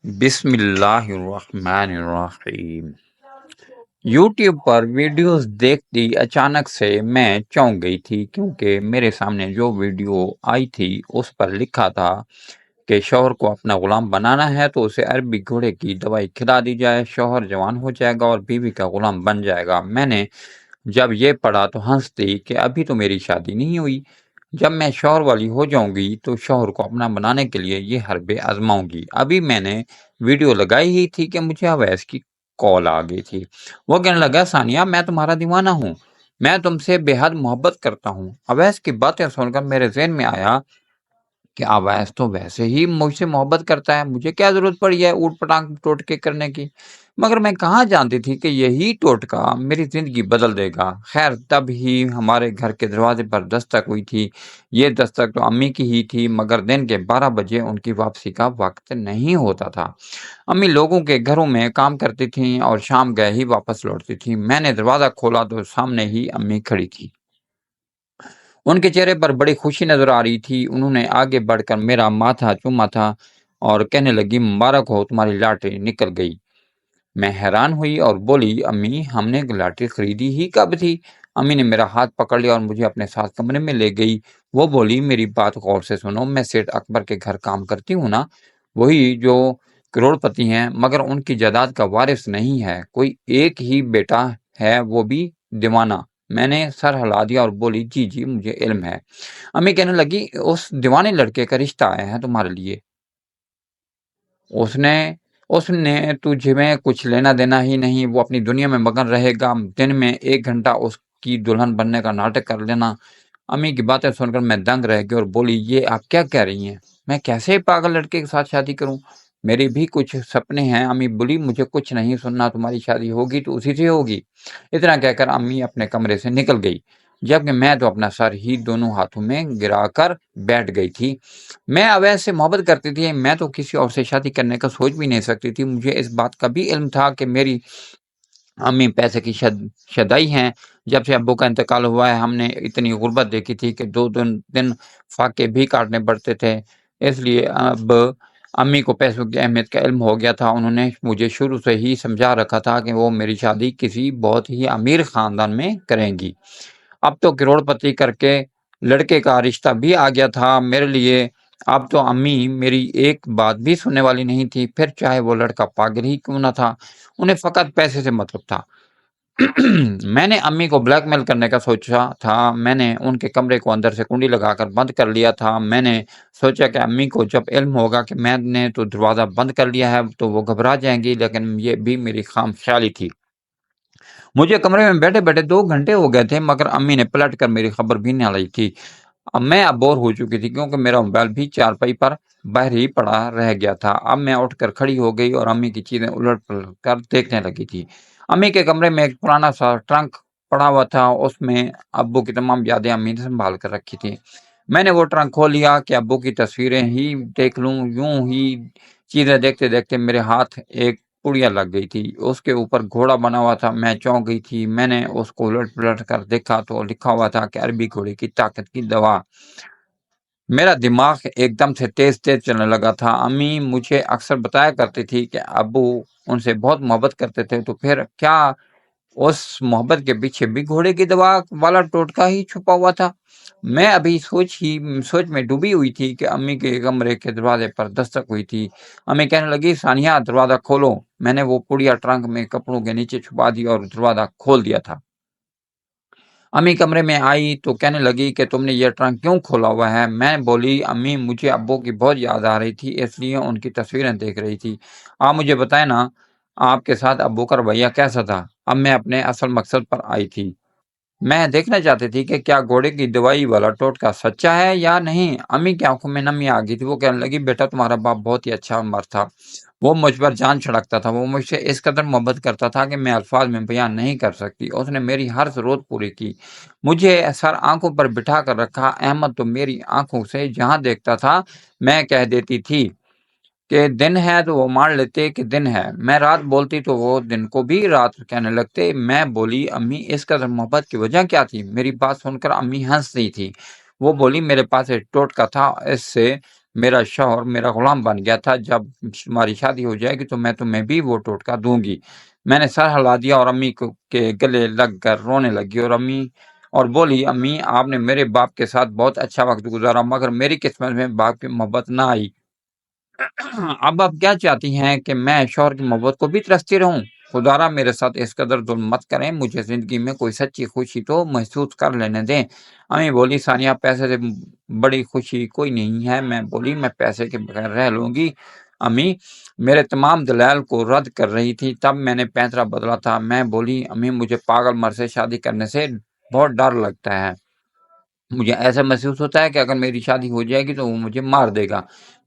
بسم اللہ الرحمن الرحیم۔ یوٹیوب پر ویڈیوز دیکھتی اچانک سے میں چونک گئی تھی، کیونکہ میرے سامنے جو ویڈیو آئی تھی اس پر لکھا تھا کہ شوہر کو اپنا غلام بنانا ہے تو اسے عربی گھوڑے کی دوائی کھلا دی جائے، شوہر جوان ہو جائے گا اور بیوی کا غلام بن جائے گا۔ میں نے جب یہ پڑھا تو ہنس دی کہ ابھی تو میری شادی نہیں ہوئی، جب میں شوہر والی ہو جاؤں گی تو شوہر کو اپنا بنانے کے لیے یہ حربے آزماؤں گی۔ ابھی میں نے ویڈیو لگائی ہی تھی کہ مجھے اویس کی کال آ گئی تھی۔ وہ کہنے لگا، ثانیہ میں تمہارا دیوانہ ہوں، میں تم سے بے حد محبت کرتا ہوں۔ اویس کی باتیں سن کر میرے ذہن میں آیا کہ اویس تو ویسے ہی مجھ سے محبت کرتا ہے، مجھے کیا ضرورت پڑی ہے اوٹ پٹانگ ٹوٹکے کرنے کی؟ مگر میں کہاں جانتی تھی کہ یہی ٹوٹکا میری زندگی بدل دے گا۔ خیر تب ہی ہمارے گھر کے دروازے پر دستک ہوئی تھی۔ یہ دستک تو امی کی ہی تھی، مگر دن کے 12 بجے ان کی واپسی کا وقت نہیں ہوتا تھا۔ امی لوگوں کے گھروں میں کام کرتی تھیں اور شام گئے ہی واپس لوٹتی تھیں۔ میں نے دروازہ کھولا تو سامنے ہی امی کھڑی تھی۔ ان کے چہرے پر بڑی خوشی نظر آ رہی تھی۔ انہوں نے آگے بڑھ کر میرا ماتھا چوما تھا اور کہنے لگی، مبارک ہو، تمہاری لاٹری نکل گئی۔ میں حیران ہوئی اور بولی، امی ہم نے لاٹری خریدی ہی کب تھی؟ امی نے میرا ہاتھ پکڑ لیا اور مجھے اپنے ساتھ کمرے میں لے گئی۔ وہ بولی، میری بات غور سے سنو، میں سیٹھ اکبر کے گھر کام کرتی ہوں نا، وہی جو کروڑ پتی ہیں، مگر ان کی جائیداد کا وارث نہیں ہے، کوئی ایک ہی بیٹا ہے، وہ بھی دیوانہ۔ میں نے سر ہلا دیا اور بولی، جی جی مجھے علم ہے۔ امی کہنے لگی، اس دیوانے لڑکے کا رشتہ آیا ہے تمہارے لیے، اس نے تجھ میں کچھ لینا دینا ہی نہیں، وہ اپنی دنیا میں مگن رہے گا، دن میں 1 گھنٹہ اس کی دلہن بننے کا ناٹک کر لینا۔ امی کی باتیں سن کر میں دنگ رہ گئی اور بولی، یہ آپ کیا کہہ رہی ہیں؟ میں کیسے پاگل لڑکے کے ساتھ شادی کروں؟ میرے بھی کچھ سپنے ہیں۔ امی بولی، مجھے کچھ نہیں سننا، تمہاری شادی ہوگی تو اسی سے ہوگی۔ اتنا کہہ کر امی اپنے کمرے سے نکل گئی، جبکہ میں تو اپنا سر ہی دونوں ہاتھوں میں گرا کر بیٹھ گئی تھی۔ میں اویس سے محبت کرتی تھی، میں تو کسی اور سے شادی کرنے کا سوچ بھی نہیں سکتی تھی۔ مجھے اس بات کا بھی علم تھا کہ میری امی پیسے کی شدائی ہیں۔ جب سے ابو کا انتقال ہوا ہے، ہم نے اتنی غربت دیکھی تھی کہ 2 دن فاقے بھی کاٹنے پڑتے تھے۔ اس لیے اب امی کو پیسوں کی اہمیت کا علم ہو گیا تھا۔ انہوں نے مجھے شروع سے ہی سمجھا رکھا تھا کہ وہ میری شادی کسی بہت ہی امیر خاندان میں کریں گی۔ اب تو کروڑ پتی کر کے لڑکے کا رشتہ بھی آ گیا تھا میرے لیے۔ اب تو امی میری ایک بات بھی سننے والی نہیں تھی، پھر چاہے وہ لڑکا پاگل ہی کیوں نہ تھا، انہیں فقط پیسے سے مطلب تھا۔ میں نے امی کو بلیک میل کرنے کا سوچا تھا۔ میں نے ان کے کمرے کو اندر سے کنڈی لگا کر بند کر لیا تھا۔ میں نے سوچا کہ امی کو جب علم ہوگا کہ میں نے تو دروازہ بند کر لیا ہے تو وہ گھبرا جائیں گی، لیکن یہ بھی میری خام خیالی تھی۔ مجھے کمرے میں بیٹھے بیٹھے 2 گھنٹے ہو گئے تھے، مگر امی نے پلٹ کر میری خبر بھی نہ لی تھی۔ میں اب بور ہو چکی تھی، کیونکہ میرا موبائل بھی چارپائی پر باہر ہی پڑا رہ گیا تھا۔ اب میں اٹھ کر کھڑی ہو گئی اور امی کی چیزیں الٹ پلٹ کر دیکھنے لگی تھی۔ امی کے کمرے میں ایک پرانا سا ٹرنک پڑا ہوا تھا، اس میں ابو کی تمام یادیں امی نے سنبھال کر رکھی تھی۔ میں نے وہ ٹرنک کھول لیا کہ ابو کی تصویریں ہی دیکھ لوں۔ یوں ہی چیزیں دیکھتے دیکھتے میرے ہاتھ ایک پڑیا لگ گئی تھی، اس کے اوپر گھوڑا بنا ہوا تھا۔ میں چونک گئی تھی۔ میں نے اس کو الٹ پلٹ کر دیکھا تو لکھا ہوا تھا کہ عربی گھوڑے کی طاقت کی دوا۔ میرا دماغ ایک دم سے تیز تیز چلنے لگا تھا۔ امی مجھے اکثر بتایا کرتی تھی کہ ابو ان سے بہت محبت کرتے تھے، تو پھر کیا اس محبت کے پیچھے بھی گھوڑے کی دوا والا ٹوٹکا ہی چھپا ہوا تھا؟ میں ابھی سوچ میں ڈوبی ہوئی تھی کہ امی کے کمرے کے دروازے پر دستک ہوئی تھی۔ امی کہنے لگی، ثانیہ دروازہ کھولو۔ میں نے وہ پڑیا ٹرنک میں کپڑوں کے نیچے چھپا دی اور دروازہ کھول دیا تھا۔ امی کمرے میں آئی تو کہنے لگی کہ تم نے یہ ٹرنک کیوں کھولا ہوا ہے؟ میں بولی، امی مجھے ابو کی بہت یاد آ رہی تھی، اس لیے ان کی تصویریں دیکھ رہی تھی۔ آپ مجھے بتائیں نا، آپ کے ساتھ ابو کا رویہ کیسا تھا؟ اب میں اپنے اصل مقصد پر آئی تھی۔ میں دیکھنا چاہتی تھی کہ کیا گھوڑے کی دوائی والا ٹوٹکا سچا ہے یا نہیں۔ امی کی آنکھوں میں نمی آ گئی تھی۔ وہ کہنے لگی، بیٹا تمہارا باپ بہت ہی اچھا مرد تھا، وہ مجھ پر جان چھڑکتا تھا، وہ مجھ سے اس قدر محبت کرتا تھا کہ میں الفاظ میں بیان نہیں کر سکتی۔ اس نے میری ہر ضرورت پوری کی، مجھے سر آنکھوں پر بٹھا کر رکھا۔ احمد تو میری آنکھوں سے جہاں دیکھتا تھا میں کہہ دیتی تھی کہ دن ہے تو وہ مان لیتے کہ دن ہے، میں رات بولتی تو وہ دن کو بھی رات کہنے لگتے۔ میں بولی، امی اس قدر محبت کی وجہ کیا تھی؟ میری بات سن کر امی ہنس رہی تھی۔ وہ بولی، میرے پاس ایک ٹوٹکا تھا، اس سے میرا شوہر میرا غلام بن گیا تھا، جب تمہاری شادی ہو جائے گی تو میں تمہیں بھی وہ ٹوٹکا دوں گی۔ میں نے سر ہلا دیا اور امی کے گلے لگ کر رونے لگی اور بولی امی آپ نے میرے باپ کے ساتھ بہت اچھا وقت گزارا، مگر میری قسمت میں باپ کی محبت نہ آئی۔ اب آپ کیا چاہتی ہیں کہ میں شوہر کی محبت کو بھی ترستی رہوں؟ خدا را میرے ساتھ اس قدر ظلم مت کریں، مجھے زندگی میں کوئی سچی خوشی تو محسوس کر لینے دیں۔ امی بولی ثانیہ پیسے سے بڑی خوشی کوئی نہیں ہے۔ میں بولی میں پیسے کے بغیر رہ لوں گی۔ امی میرے تمام دلائل کو رد کر رہی تھی، تب میں نے پیترا بدلا تھا۔ میں بولی امی مجھے پاگل مرد سے شادی کرنے سے بہت ڈر لگتا ہے، مجھے ایسا محسوس ہوتا ہے کہ اگر میری شادی ہو جائے گی تو وہ مجھے مار دے گا،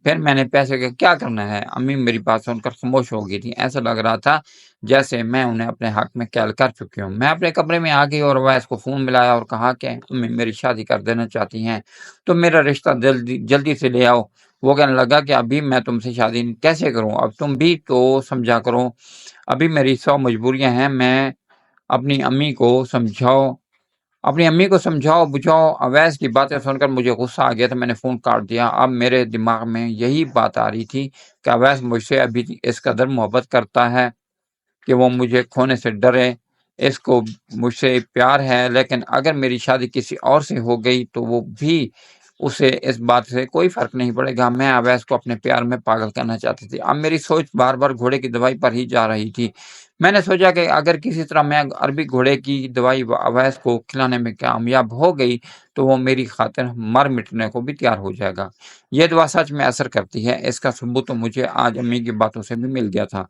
پھر میں نے پیسے کا کیا کرنا ہے؟ امی میری بات سن کر خاموش ہو گئی تھی، ایسا لگ رہا تھا جیسے میں انہیں اپنے حق میں کیل کر چکی ہوں۔ میں اپنے کمرے میں آ گئی اور ویس کو فون ملایا اور کہا کہ امی میری شادی کر دینا چاہتی ہیں تو میرا رشتہ جلدی سے لے آؤ۔ وہ کہنے لگا کہ ابھی میں تم سے شادی کیسے کروں، اب تم بھی تو سمجھا کرو، ابھی میری 100 مجبوریاں ہیں، میں اپنی امی کو سمجھاؤ بجھاؤ۔ اویس کی باتیں سن کر مجھے غصہ آ گیا تھا، میں نے فون کاٹ دیا۔ اب میرے دماغ میں یہی بات آ رہی تھی کہ اویس مجھ سے ابھی اس قدر محبت کرتا ہے کہ وہ مجھے کھونے سے ڈرے، اس کو مجھ سے پیار ہے، لیکن اگر میری شادی کسی اور سے ہو گئی تو وہ بھی اسے اس بات سے کوئی فرق نہیں پڑے گا۔ میں اویس کو اپنے پیار میں پاگل کرنا چاہتی تھی۔ اب میری سوچ بار بار گھوڑے کی دوائی پر ہی جا رہی تھی۔ میں نے سوچا کہ اگر کسی طرح میں عربی گھوڑے کی دوائی اویس کو کھلانے میں کامیاب ہو گئی تو وہ میری خاطر مر مٹنے کو بھی تیار ہو جائے گا۔ یہ دوا سچ میں اثر کرتی ہے، اس کا ثبوت تو مجھے آج امی کی باتوں سے بھی مل گیا تھا۔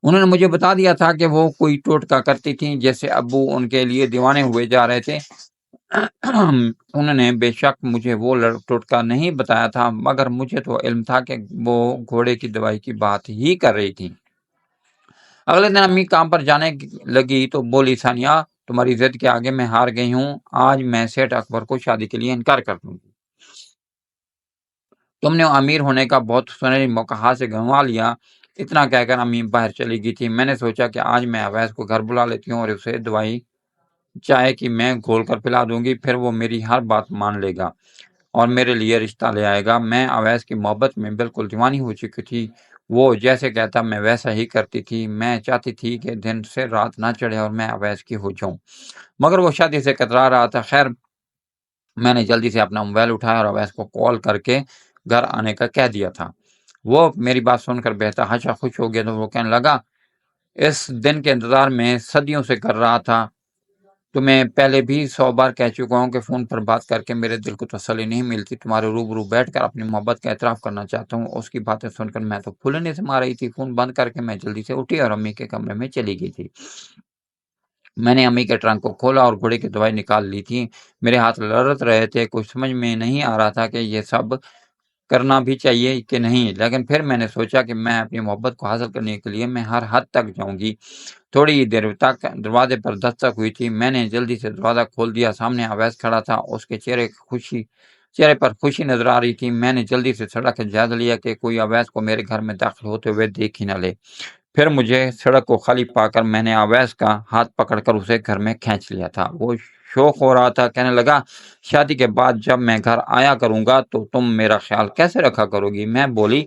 انہوں نے مجھے بتا دیا تھا کہ وہ کوئی ٹوٹکا کرتی تھیں، جیسے ابو ان کے لیے دیوانے ہوئے جا رہے تھے۔ انہوں نے بے شک مجھے وہ ٹوٹکا نہیں بتایا تھا، مگر مجھے تو علم تھا کہ وہ گھوڑے کی دوائی کی بات ہی کر رہی تھی۔ اگلے دن امی کام پر جانے لگی تو بولی ثانیہ تمہاری ضد کے آگے میں ہار گئی ہوں، آج میں سیٹھ اکبر کو شادی کے لیے انکار کر دوں گی۔ تم نے امیر ہونے کا بہت سنہری موقع ہاتھ سے گنوا لیا۔ اتنا کہہ کر امی باہر چلی گئی تھی۔ میں نے سوچا کہ آج میں اویس کو گھر بلا لیتی ہوں اور اسے دوائی چائے کی میں گھول کر پلا دوں گی، پھر وہ میری ہر بات مان لے گا اور میرے لیے رشتہ لے آئے گا۔ میں اویس کی محبت میں بالکل دیوانی ہو چکی تھی، وہ جیسے کہتا میں ویسا ہی کرتی تھی۔ میں چاہتی تھی کہ دن سے رات نہ چڑھے اور میں اویس کی ہو جاؤں، مگر وہ شادی سے کترا رہا تھا۔ خیر میں نے جلدی سے اپنا موبائل اٹھایا اور اویس کو کال کر کے گھر آنے کا کہہ دیا تھا۔ وہ میری بات سن کر بہتا ہنسا خوش ہو گیا تو وہ کہنے لگا اس دن کے انتظار میں صدیوں سے کر رہا تھا، تمہیں پہلے بھی 100 بار کہہ چکا ہوں کہ فون پر بات کر کے میرے دل کو تسلی نہیں ملتی، تمہارے روبرو بیٹھ کر اپنی محبت کا اعتراف کرنا چاہتا ہوں۔ اس کی باتیں سن کر میں تو پھولنے سے مار رہی تھی۔ فون بند کر کے میں جلدی سے اٹھی اور امی کے کمرے میں چلی گئی تھی۔ میں نے امی کے ٹرنک کو کھولا اور گھوڑے کی دوائی نکال لی تھی۔ میرے ہاتھ لرز رہے تھے، کچھ سمجھ میں نہیں آ رہا تھا کہ یہ سب کرنا بھی چاہیے کہ نہیں، لیکن پھر میں نے سوچا کہ میں اپنی محبت کو حاصل کرنے کے لیے میں ہر حد تک جاؤں گی۔ تھوڑی دیر تک دروازے پر دستک ہوئی تھی، میں نے جلدی سے دروازہ کھول دیا۔ سامنے اویس کھڑا تھا، اس کے چہرے پر خوشی نظر آ رہی تھی۔ میں نے جلدی سے سڑک کا جائزہ لیا کہ کوئی اویس کو میرے گھر میں داخل ہوتے ہوئے دیکھ ہی نہ لے۔ پھر مجھے سڑک کو خالی پا کر میں نے اویس کا ہاتھ پکڑ کر اسے گھر میں کھینچ لیا تھا۔ وہ شوق ہو رہا تھا، کہنے لگا شادی کے بعد جب میں گھر آیا کروں گا تو تم میرا خیال کیسے رکھا کرو گی؟ میں بولی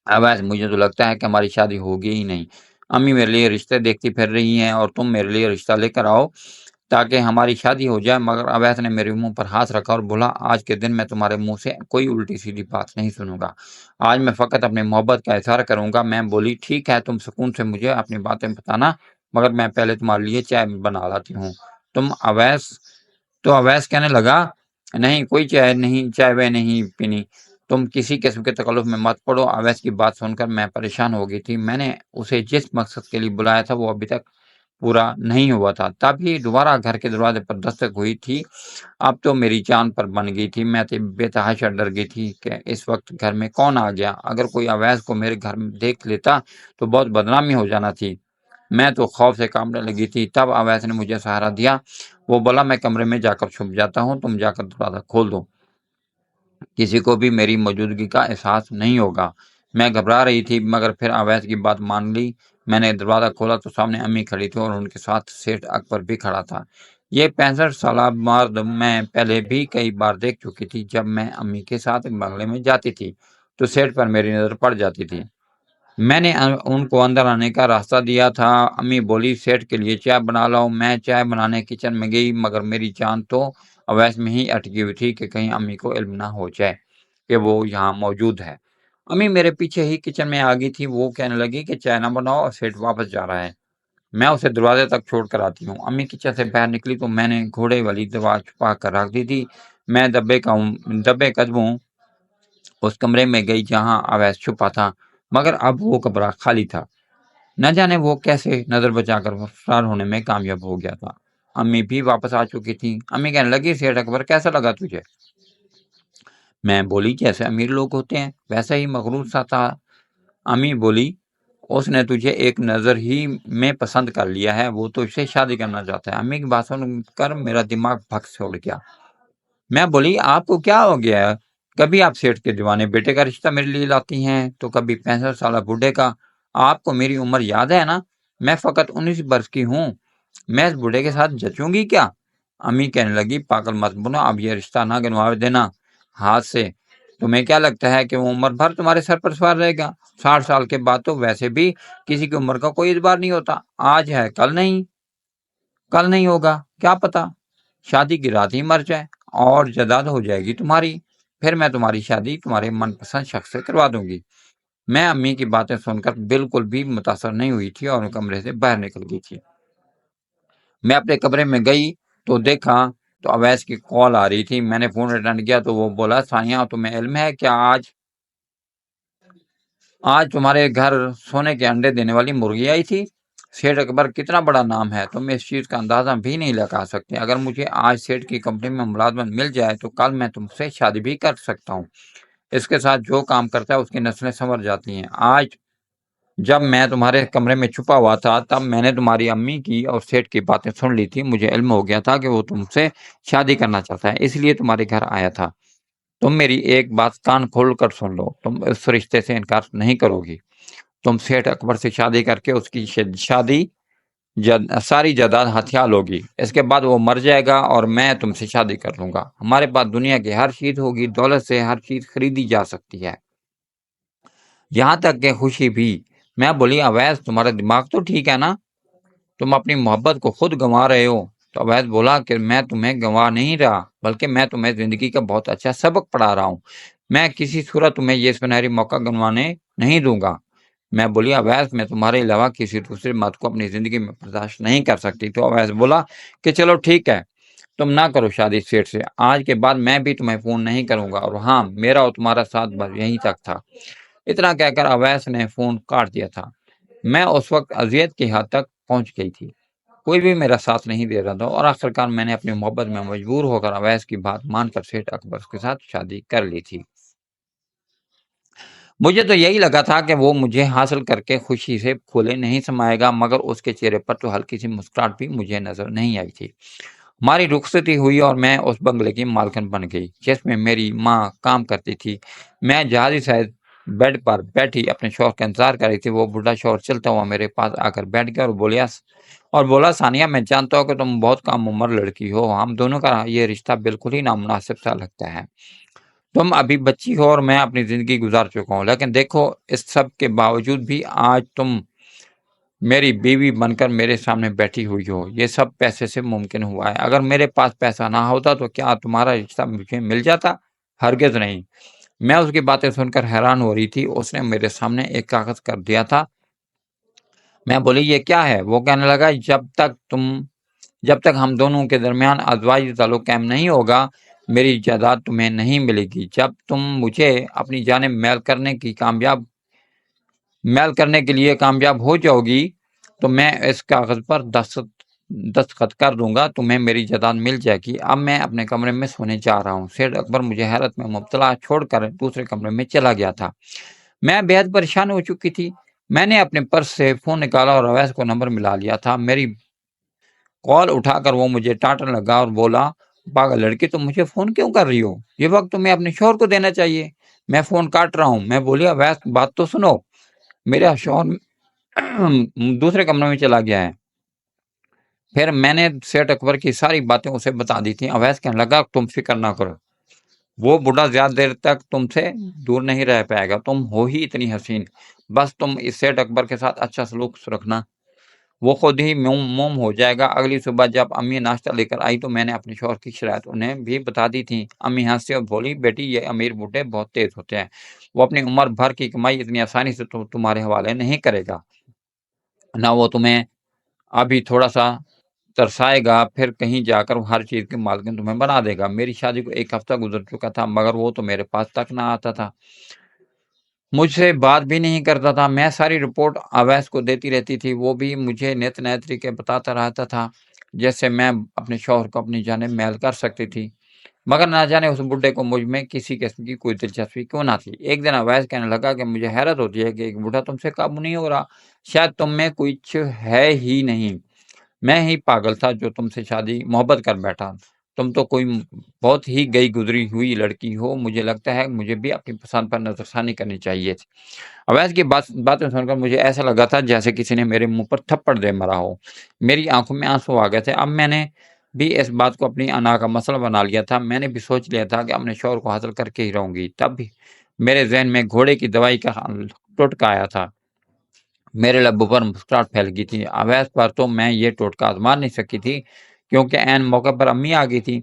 اویس مجھے تو لگتا ہے کہ ہماری شادی ہوگی ہی نہیں، امی میرے لیے رشتے دیکھتی پھر رہی ہیں اور تم میرے لیے رشتہ لے کر آؤ تاکہ ہماری شادی ہو جائے۔ مگر اویس نے میرے منہ پر ہاتھ رکھا اور بولا آج کے دن میں تمہارے منہ سے کوئی الٹی سیدھی بات نہیں سنوں گا، آج میں فقط اپنی محبت کا اظہار کروں گا۔ میں بولی ٹھیک ہے، تم سکون سے مجھے اپنی باتیں بتانا، مگر میں پہلے تمہارے لیے چائے بنا لاتی ہوں۔ اویس کہنے لگا نہیں، کوئی چائے وائے نہیں پینی، تم کسی قسم کے تکلف میں مت پڑو۔ اویس کی بات سن کر میں پریشان ہو گئی تھی، میں نے اسے جس مقصد کے لیے بلایا تھا وہ ابھی تک پورا نہیں ہوا تھا۔ تب ہی دوبارہ گھر کے دروازے پر دستک ہوئی تھی، اب تو میری جان پر بن گئی تھی۔ میں بے تحاشا ڈر گئی تھی کہ اس وقت گھر میں کون آ گیا، اگر کوئی اویس کو میرے گھر میں دیکھ لیتا تو بہت بدنامی ہو جانا تھی۔ میں تو خوف سے کانپنے لگی تھی۔ تب اویس نے مجھے سہارا دیا، وہ بولا میں کمرے میں جا کر چھپ جاتا ہوں، تم جا کر دروازہ کھول دو، کسی کو بھی میری موجودگی کا احساس نہیں ہوگا۔ میں گھبرا رہی تھی مگر پھر اویس کی بات مان لی۔ میں نے دروازہ کھولا تو سامنے امی کھڑی تھی اور ان کے ساتھ سیٹھ اکبر بھی کھڑا تھا۔ یہ 65 سالہ مرد میں پہلے بھی کئی بار دیکھ چکی تھی۔ جب میں امی کے ساتھ بنگلے میں جاتی تھی تو سیٹ پر میری نظر پڑ جاتی تھی۔ میں نے ان کو اندر آنے کا راستہ دیا تھا۔ امی بولی سیٹ کے لیے چائے بنا لاؤ۔ میں چائے بنانے کچن میں گئی، مگر میری جان تو اویس میں ہی اٹکی ہوئی تھی کہ کہیں امی کو علم نہ ہو جائے کہ وہ یہاں موجود ہے۔ امی میرے پیچھے ہی کچن میں آ گئی تھی۔ وہ کہنے لگی کہ چائے نہ بناؤ اور سیٹ واپس جا رہا ہے، میں اسے دروازے تک چھوڑ کر آتی ہوں۔ امی کچن سے باہر نکلی تو میں نے گھوڑے والی دوا چھپا کر رکھ دی تھی۔ میں دبے قدموں اس کمرے میں گئی جہاں اویس چھپا تھا، مگر اب وہ کمرہ خالی تھا۔ نہ جانے وہ کیسے نظر بچا کر فرار ہونے میں کامیاب ہو گیا تھا۔ امی بھی واپس آ چکی تھی۔ امی کہنے لگی سیٹھ اکبر کیسا لگا تجھے؟ میں بولی جیسے امیر لوگ ہوتے ہیں ویسا ہی مغرور سا تھا۔ امی بولی اس نے تجھے ایک نظر ہی میں پسند کر لیا ہے، وہ تو اسے شادی کرنا چاہتا ہے۔ امی کی بات سن کر میرا دماغ بھگ سے اڑ گیا۔ میں بولی آپ کو کیا ہو گیا ہے؟ کبھی آپ سیٹھ کے دیوانے بیٹے کا رشتہ میرے لیے لاتی ہیں تو کبھی 65 سالہ بوڑھے کا۔ آپ کو میری عمر یاد ہے نا؟ میں فقط 19 برس کی ہوں، میں اس بوڑھے کے ساتھ جچوں گی کیا؟ امی کہنے لگی پاگل مت بنو، اب یہ رشتہ نہ گنوا دینا ہاتھ سے۔ تمہیں کیا لگتا ہے کہ وہ عمر بھر تمہارے سر پر سوار رہے گا؟ 60 سال کے بعد تو ویسے بھی کسی کی عمر کا کوئی اعتبار نہیں ہوتا، آج ہے کل نہیں ہوگا، کیا پتا شادی کی رات ہی مر جائے اور جائیداد ہو جائے گی تمہاری، پھر میں تمہاری شادی تمہارے من پسند شخص سے کروا دوں گی۔ میں امی کی باتیں سن کر بالکل بھی متاثر نہیں ہوئی تھی اور کمرے سے باہر نکل گئی تھی۔ میں اپنے کمرے میں گئی تو دیکھا تو اویس کی کال آ رہی تھی۔ میں نے فون اٹینڈ کیا تو وہ بولا ثانیہ تمہیں علم ہے کیا آج تمہارے گھر سونے کے انڈے دینے والی مرغی آئی تھی؟ سیٹھ اکبر کتنا بڑا نام ہے، تم اس چیز کا اندازہ بھی نہیں لگا سکتے۔ اگر مجھے آج سیٹھ کی کمپنی میں ملازمت مل جائے تو کل میں تم سے شادی بھی کر سکتا ہوں۔ اس کے ساتھ جو کام کرتا ہے اس کی نسلیں سنور جاتی ہیں۔ آج جب میں تمہارے کمرے میں چھپا ہوا تھا تب میں نے تمہاری امی کی اور سیٹھ کی باتیں سن لی تھی۔ مجھے علم ہو گیا تھا کہ وہ تم سے شادی کرنا چاہتا ہے، اس لیے تمہارے گھر آیا تھا۔ تم میری ایک بات کان کھول کر سن لو، تم اس رشتے سے انکار نہیں کرو گی۔ تم سیٹھ اکبر سے شادی کر کے اس کی ساری جائیداد ہتھیار لوگی، اس کے بعد وہ مر جائے گا اور میں تم سے شادی کر لوں گا۔ ہمارے پاس دنیا کی ہر چیز ہوگی، دولت سے ہر چیز خریدی جا سکتی ہے، یہاں تک کہ خوشی بھی۔ میں بولی اویس تمہارا دماغ تو ٹھیک ہے نا، تم اپنی محبت کو خود گنوا رہے ہو۔ تو اویس بولا کہ میں تمہیں گنوا نہیں رہا، بلکہ میں تمہیں زندگی کا بہت اچھا سبق پڑھا رہا ہوں۔ میں کسی صورت تمہیں یہ سنہری موقع گنوانے نہیں دوں گا۔ میں بولی اویس میں تمہارے علاوہ کسی دوسرے مرد کو اپنی زندگی میں برداشت نہیں کر سکتی۔ تو اویس بولا کہ چلو ٹھیک ہے، تم نہ کرو شادی سیٹھ سے، آج کے بعد میں بھی تمہیں فون نہیں کروں گا، اور ہاں میرا اور تمہارا ساتھ بس یہیں تک تھا۔ اتنا کہہ کر اویس نے فون کاٹ دیا تھا۔ میں اس وقت اذیت کی حد تک پہنچ گئی تھی، کوئی بھی میرا ساتھ نہیں دے رہا تھا، اور آخرکار میں نے اپنی محبت میں مجبور ہو کر اویس کی بات مان کر سیٹھ اکبر کے ساتھ شادی کر لی تھی۔ مجھے تو یہی لگا تھا کہ وہ مجھے حاصل کر کے خوشی سے پھولے نہیں سمائے گا، مگر اس کے چہرے پر تو ہلکی سی مسکراہٹ بھی مجھے نظر نہیں آئی تھی۔ ہماری رخصتی ہوئی اور میں اس بنگلے کی مالکن بن گئی جس میں میری ماں کام کرتی تھی۔ میں جہازی صاحب بیڈ پر بیٹھی اپنے شوہر کا انتظار کر رہی تھی۔ وہ بوڑھا شوہر چلتا ہوا میرے پاس آ کر بیٹھ گیا اور بولا ثانیہ میں جانتا ہوں کہ تم بہت کم عمر لڑکی ہو، ہم دونوں کا یہ رشتہ بالکل ہی نامناسب سا لگتا ہے۔ تم ابھی بچی ہو اور میں اپنی زندگی گزار چکا ہوں، لیکن دیکھو اس سب کے باوجود بھی آج تم میری بیوی بن کر میرے سامنے بیٹھی ہوئی ہو، یہ سب پیسے سے ممکن ہوا ہے۔ اگر میرے پاس پیسہ نہ ہوتا تو کیا تمہارا رشتہ مجھے مل جاتا؟ ہرگز نہیں۔ میں اس کی باتیں سن کر حیران ہو رہی تھی۔ اس نے میرے سامنے ایک کاغذ کر دیا تھا۔ میں بولی یہ کیا ہے؟ وہ کہنے لگا جب تک ہم دونوں کے درمیان ازدواجی تعلق قائم نہیں ہوگا میری جائیداد تمہیں نہیں ملے گی۔ جب تم مجھے اپنی جانب میل کرنے کے لیے کامیاب ہو جاؤ گی تو میں اس کاغذ پر دستخط کر دوں گا، تمہیں میری جائیداد مل جائے گی۔ اب میں اپنے کمرے میں سونے جا رہا ہوں۔ سیٹھ اکبر مجھے حیرت میں مبتلا چھوڑ کر دوسرے کمرے میں چلا گیا تھا۔ میں بے حد پریشان ہو چکی تھی۔ میں نے اپنے پرس سے فون نکالا اور اویس کو نمبر ملا لیا تھا۔ میری کال اٹھا کر وہ مجھے ڈانٹنے لگا اور بولا پاگل لڑکی تم مجھے فون کیوں کر رہی ہو؟ یہ وقت تمہیں اپنے شوہر کو دینا چاہیے۔ میں فون کاٹ رہا ہوں۔ میں بولی اویس بات تو سنو، میرا شوہر دوسرے کمرے میں چلا گیا ہے۔ پھر میں نے سیٹ اکبر کی ساری باتیں اسے بتا دی تھیں۔ اویس کہنے لگا تم فکر نہ کرو، وہ بوڑھا زیادہ دیر تک تم سے دور نہیں رہ پائے گا، تم ہو ہی اتنی حسین، بس تم اس سیٹ اکبر کے ساتھ اچھا سلوک رکھنا، وہ خود ہی موم ہو جائے گا۔ اگلی صبح جب امی ناشتہ لے کر آئی تو میں نے اپنے شوہر کی شرائط انہیں بھی بتا دی تھی۔ امی ہنسی اور بولی، بیٹی یہ امیر بوڑھے بہت تیز ہوتے ہیں، وہ اپنی عمر بھر کی کمائی اتنی آسانی سے تمہارے حوالے نہیں کرے گا، نہ وہ تمہیں ابھی تھوڑا سا ترسائے گا، پھر کہیں جا کر ہر چیز کی مالکن تمہیں بنا دے گا۔ میری شادی کو 1 ہفتہ گزر چکا تھا مگر وہ تو میرے پاس تک نہ آتا تھا، مجھ سے بات بھی نہیں کرتا تھا۔ میں ساری رپورٹ اویس کو دیتی رہتی تھی، وہ بھی مجھے نت نئے طریقے بتاتا رہتا تھا جیسے میں اپنے شوہر کو اپنی جانب میل کر سکتی تھی، مگر نہ جانے اس بڈھے کو مجھ میں کسی قسم کی کوئی دلچسپی کیوں نہ تھی۔ ایک دن اویس کہنے لگا کہ مجھے حیرت ہوتی ہے کہ ایک بوڑھا تم سے قابو نہیں ہو رہا، شاید تم میں کچھ ہے ہی نہیں، میں ہی پاگل تھا جو تم سے شادی محبت کر بیٹھا، تم تو کوئی بہت ہی گئی گزری ہوئی لڑکی ہو، مجھے لگتا ہے مجھے بھی اپنی پسند پر نظر ثانی کرنی چاہیے تھی۔ اویس کی باتیں سن کر مجھے ایسا لگا تھا جیسے کسی نے میرے منہ پر تھپڑ دے مرا ہو، میری آنکھوں میں آنسو آ گئے تھے۔ اب میں نے بھی اس بات کو اپنی انا کا مسئلہ بنا لیا تھا، میں نے بھی سوچ لیا تھا کہ اپنے شوہر کو حاصل کر کے ہی رہوں گی۔ تب بھی میرے ذہن میں گھوڑے کی دوائی کا ٹوٹکا آیا تھا، میرے لبوں پر مسکراہٹ پھیل گئی تھی۔ اویس پر تو میں یہ ٹوٹکا آزما نہیں سکی تھی کیونکہ عین موقع پر امی آ گئی تھی۔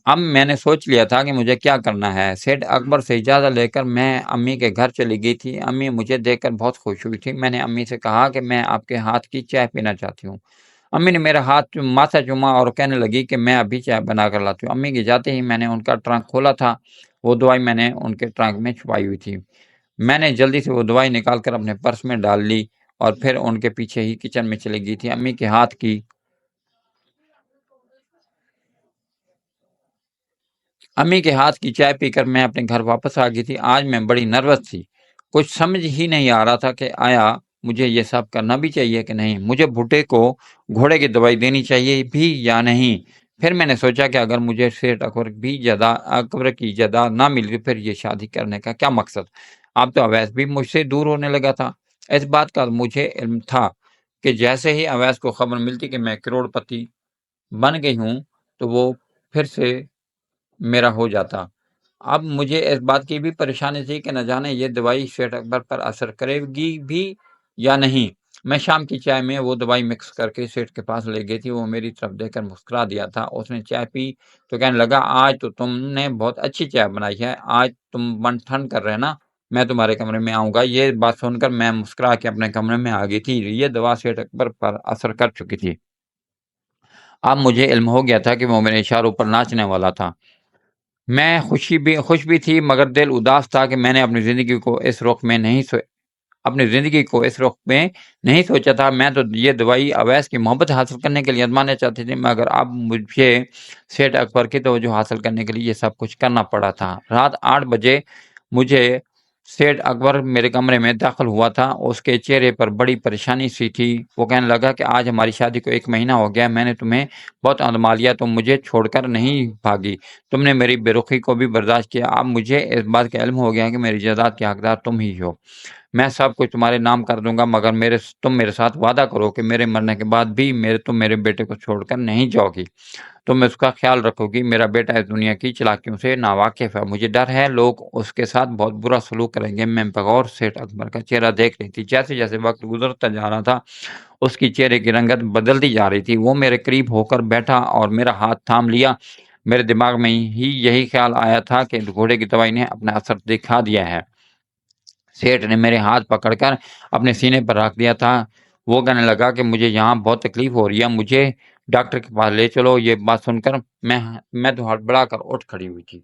اب میں نے سوچ لیا تھا کہ مجھے کیا کرنا ہے۔ سیٹ اکبر سے اجازت لے کر میں امی کے گھر چلی گئی تھی۔ امی مجھے دیکھ کر بہت خوش ہوئی تھی۔ میں نے امی سے کہا کہ میں آپ کے ہاتھ کی چائے پینا چاہتی ہوں۔ امی نے میرا ماتھا چوما اور کہنے لگی کہ میں ابھی چائے بنا کر لاتی ہوں۔ امی کے جاتے ہی میں نے ان کا ٹرنک کھولا تھا، وہ دوائی میں نے ان کے ٹرنک میں چھپائی ہوئی تھی۔ میں نے جلدی سے وہ دوائی نکال کر اپنے پرس میں ڈال لی اور پھر ان کے پیچھے ہی کچن میں چلی گئی تھی۔ امی کے ہاتھ کی چائے پی کر میں اپنے گھر واپس آ گئی تھی۔ آج میں بڑی نروس تھی، کچھ سمجھ ہی نہیں آ رہا تھا کہ آیا مجھے یہ سب کرنا بھی چاہیے کہ نہیں، مجھے بھٹے کو گھوڑے کی دوائی دینی چاہیے بھی یا نہیں۔ پھر میں نے سوچا کہ اگر مجھے سیٹ اکبر کی جائیداد نہ ملی پھر یہ شادی کرنے کا کیا مقصد۔ اب تو اویس بھی مجھ سے دور ہونے لگا تھا۔ اس بات کا مجھے علم تھا کہ جیسے ہی اویس کو خبر ملتی کہ میں کروڑ پتی بن گئی ہوں تو وہ پھر سے میرا ہو جاتا۔ اب مجھے اس بات کی بھی پریشانی تھی کہ نہ جانے یہ دوائی سیٹ اکبر پر اثر کرے گی بھی یا نہیں۔ میں شام کی چائے میں وہ دوائی مکس کر کے سیٹ کے پاس لے گئی تھی، وہ میری طرف دیکھ کر مسکرا دیا تھا۔ اس نے چائے پی تو کہنے لگا، آج تو تم نے بہت اچھی چائے بنائی ہے، آج تم من ٹھنڈ کر رہے نا، میں تمہارے کمرے میں آؤں گا۔ یہ بات سن کر میں مسکرا کے اپنے کمرے میں آ گئی تھی، یہ دوا سیٹ اکبر پر اثر کر چکی تھی۔ اب مجھے علم ہو گیا تھا کہ وہ میرے اشاروں پر ناچنے والا تھا۔ میں خوش بھی تھی مگر دل اداس تھا کہ میں نے اپنی زندگی کو اس رخ میں نہیں سوچا تھا۔ میں تو یہ دوائی اویس کی محبت حاصل کرنے کے لیے آزمانا چاہتی تھی، مگر اب مجھے سیٹ اکبر کی توجہ حاصل کرنے کے لیے یہ سب کچھ کرنا پڑا تھا۔ رات 8 بجے مجھے سیٹ اکبر میرے کمرے میں داخل ہوا تھا، اس کے چہرے پر بڑی پریشانی سی تھی۔ وہ کہنے لگا کہ آج ہماری شادی کو 1 مہینہ ہو گیا، میں نے تمہیں بہت آزما لیا، تم مجھے چھوڑ کر نہیں بھاگی، تم نے میری بے رخی کو بھی برداشت کیا۔ اب مجھے اس بات کا علم ہو گیا کہ میری جائیداد کے حقدار تم ہی ہو، میں سب کچھ تمہارے نام کر دوں گا، مگر تم میرے ساتھ وعدہ کرو کہ میرے مرنے کے بعد بھی تم میرے بیٹے کو چھوڑ کر نہیں جاؤ گی، تم اس کا خیال رکھو گی۔ میرا بیٹا اس دنیا کی چلاکیوں سے ناواقف ہے، مجھے ڈر ہے لوگ اس کے ساتھ بہت برا سلوک کریں گے۔ میں بغور سیٹ اکبر کا چہرہ دیکھ رہی تھی، جیسے جیسے وقت گزرتا جا رہا تھا اس کی چہرے کی رنگت بدلتی جا رہی تھی۔ وہ میرے قریب ہو کر بیٹھا اور میرا ہاتھ تھام لیا۔ میرے دماغ میں ہی یہی خیال آیا تھا کہ گھوڑے کی دوائی نے اپنا اثر دکھا دیا ہے۔ سیٹ نے میرے ہاتھ پکڑ کر اپنے سینے پر رکھ دیا تھا، وہ کہنے لگا کہ مجھے یہاں بہت تکلیف ہو رہی ہے، مجھے ڈاکٹر کے پاس لے چلو۔ یہ بات سن کر میں تو ہڑبڑا کر اٹھ کھڑی ہوئی تھی،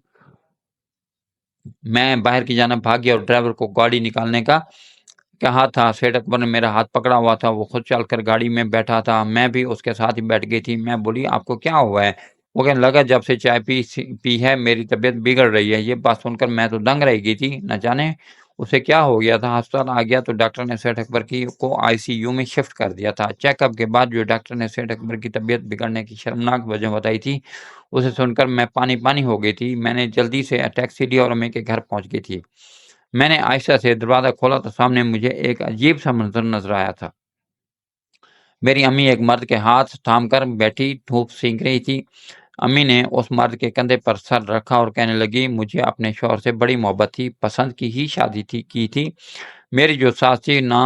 میں باہر کی جانب بھاگی اور ڈرائیور کو گاڑی نکالنے کا کہا تھا۔ سیٹ اکبر نے میرا ہاتھ پکڑا ہوا تھا، وہ خود چل کر گاڑی میں بیٹھا تھا، میں بھی اس کے ساتھ ہی بیٹھ گئی تھی۔ میں بولی، آپ کو کیا ہوا ہے؟ وہ کہنے لگا، جب سے چائے پی ہے میری طبیعت بگڑ رہی ہے۔ یہ بات سن کر میں تو دنگ رہ گئی تھی، نہ جانے اسے کیا ہو گیا تھا۔ ہسپتال آ گیا تو ڈاکٹر نے سیٹ اکبر کو ICU میں شفٹ کر دیا تھا۔ چیک اپ کے بعد جو ڈاکٹر نے سیٹ اکبر کی طبیعت بگڑنے کی شرمناک وجہ بتائی تھی، اسے سن کر میں پانی ہو گئی تھی۔ میں نے جلدی سے ٹیکسی لی اور امی کے گھر پہنچ گئی تھی۔ میں نے آہستہ سے دروازہ کھولا تو سامنے مجھے ایک عجیب سا منظر نظر آیا تھا۔ میری امی ایک مرد کے ہاتھ تھام کر بیٹھی دھوپ سینک رہی تھی۔ امی نے اس مرد کے کندھے پر سر رکھا اور کہنے لگی، مجھے اپنے شوہر سے بڑی محبت تھی، پسند کی ہی شادی کی تھی۔ میری جو ساس تھی نا،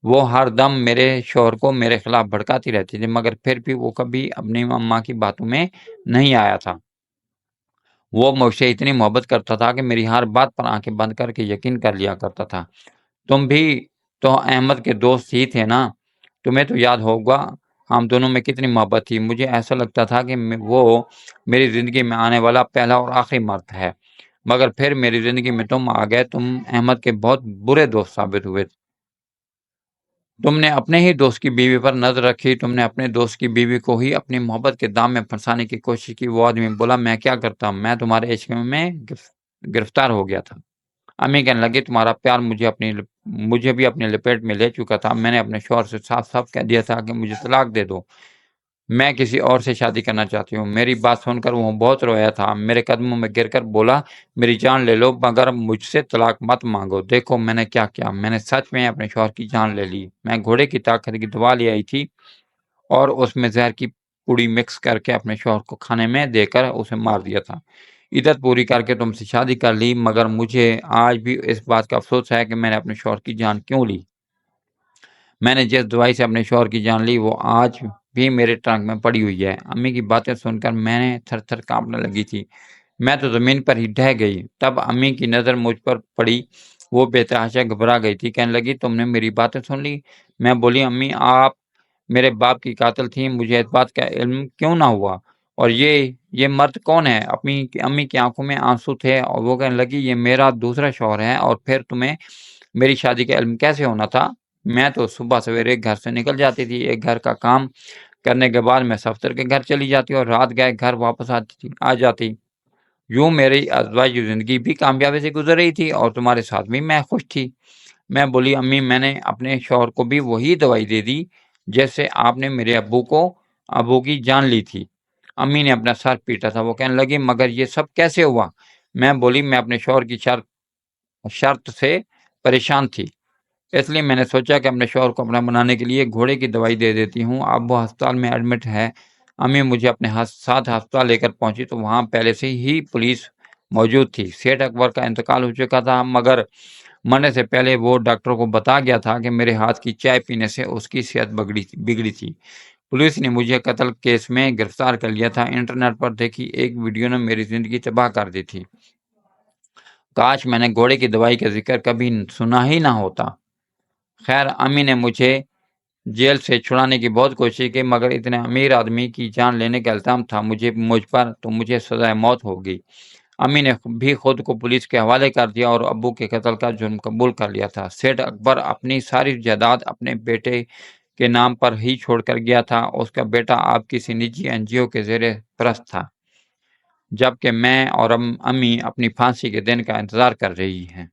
وہ ہر دم میرے شوہر کو میرے خلاف بھڑکاتی رہتی تھی، مگر پھر بھی وہ کبھی اپنی اماں کی باتوں میں نہیں آیا تھا۔ وہ مجھ سے اتنی محبت کرتا تھا کہ میری ہر بات پر آنکھیں بند کر کے یقین کر لیا کرتا تھا۔ تم بھی تو احمد کے دوست ہی تھے نا، تمہیں تو یاد ہوگا ہم دونوں میں کتنی محبت تھی۔ مجھے ایسا لگتا تھا کہ وہ میری زندگی میں آنے والا پہلا اور آخری مرد ہے، مگر پھر میری زندگی میں تم آ گئے۔ تم احمد کے بہت برے دوست ثابت ہوئے۔ تم نے اپنے ہی دوست کی بیوی پر نظر رکھی، تم نے اپنے دوست کی بیوی کو ہی اپنی محبت کے دام میں پھنسانے کی کوشش کی۔ وہ آدمی بولا، میں کیا کرتا، میں تمہارے عشق میں گرفتار ہو گیا تھا۔ امی کہنے لگی، تمہارا پیار مجھے بھی اپنے لپیٹ میں لے چکا تھا۔ میں نے اپنے شوہر سے صاف صاف کہہ دیا تھا کہ مجھے طلاق دے دو، میں کسی اور سے شادی کرنا چاہتی ہوں۔ میری بات سن کر وہ بہت رویا تھا، میرے قدموں میں گر کر بولا، میری جان لے لو مگر مجھ سے طلاق مت مانگو۔ دیکھو میں نے کیا کیا، میں نے سچ میں اپنے شوہر کی جان لے لی۔ میں گھوڑے کی طاقت کی دوا لے آئی تھی اور اس میں زہر کی پوڑی مکس کر کے اپنے شوہر کو کھانے میں دے کر اسے مار دیا تھا۔ عدت پوری کر کے تم سے شادی کر لی، مگر مجھے آج بھی اس بات کا افسوس ہے کہ میں نے اپنے شوہر کی جان کیوں لی۔ میں نے جس دوائی سے اپنے شوہر کی جان لی وہ آج بھی میرے ٹرنک میں پڑی ہوئی ہے۔ امی کی باتیں سن کر میں نے تھر تھر کانپنے لگی تھی، میں تو زمین پر ہی ڈھہ گئی۔ تب امی کی نظر مجھ پر پڑی، وہ بے تحاشا گھبرا گئی تھی، کہنے لگی، تم نے میری باتیں سن لی؟ میں بولی، امی آپ میرے باپ کی قاتل تھیں، مجھے اس بات کا علم کیوں نہ ہوا؟ اور یہ مرد کون ہے؟ امی کی آنکھوں میں آنسو تھے اور وہ کہنے لگی، یہ میرا دوسرا شوہر ہے۔ اور پھر تمہیں میری شادی کا علم کیسے ہونا تھا؟ میں تو صبح سویرے گھر سے نکل جاتی تھی، ایک گھر کا کام کرنے کے بعد میں صفتر کے گھر چلی جاتی اور رات گئے گھر واپس آ جاتی۔ یوں میری ازواجی زندگی بھی کامیابی سے گزر رہی تھی اور تمہارے ساتھ بھی میں خوش تھی۔ میں بولی، امی میں نے اپنے شوہر کو بھی وہی دوائی دے دی جیسے آپ نے میرے ابو کی جان لی تھی۔ امی نے اپنا سر پیٹا تھا، وہ کہنے لگی، مگر یہ سب کیسے ہوا؟ میں بولی، میں اپنے شوہر کی شرط سے پریشان تھی، اس لیے میں نے سوچا کہ اپنے شوہر کو اپنا بنانے کے لیے گھوڑے کی دوائی دے دیتی ہوں۔ اب وہ ہسپتال میں ایڈمٹ ہے۔ امی مجھے اپنے ساتھ ہسپتال لے کر پہنچی تو وہاں پہلے سے ہی پولیس موجود تھی۔ سیٹھ اکبر کا انتقال ہو چکا تھا، مگر مرنے سے پہلے وہ ڈاکٹر کو بتا گیا تھا کہ میرے ہاتھ کی چائے پینے سے اس کی صحت بگڑی تھی۔ پولیس نے مجھے قتل کیس میں گرفتار کر لیا تھا۔ انٹرنیٹ پر دیکھی ایک ویڈیو نے میری زندگی تباہ کر دی تھی۔ کاش میں نے گھوڑے کی دوائی کا ذکر کبھی سنا ہی نہ ہوتا۔ خیر، امی نے مجھے جیل سے چھڑانے کی بہت کوشش کی، مگر اتنے امیر آدمی کی جان لینے کا الزام تھا مجھ پر، تو مجھے سزائے موت ہو گئی۔ امی نے بھی خود کو پولیس کے حوالے کر دیا اور ابو کے قتل کا جرم قبول کر لیا تھا۔ سیٹھ اکبر اپنی ساری جائیداد اپنے بیٹے کے نام پر ہی چھوڑ کر گیا تھا۔ اس کا بیٹا آپ کسی نجی NGO کے زیر پرست تھا، جبکہ میں اور امی اپنی پھانسی کے دن کا انتظار کر رہی ہیں۔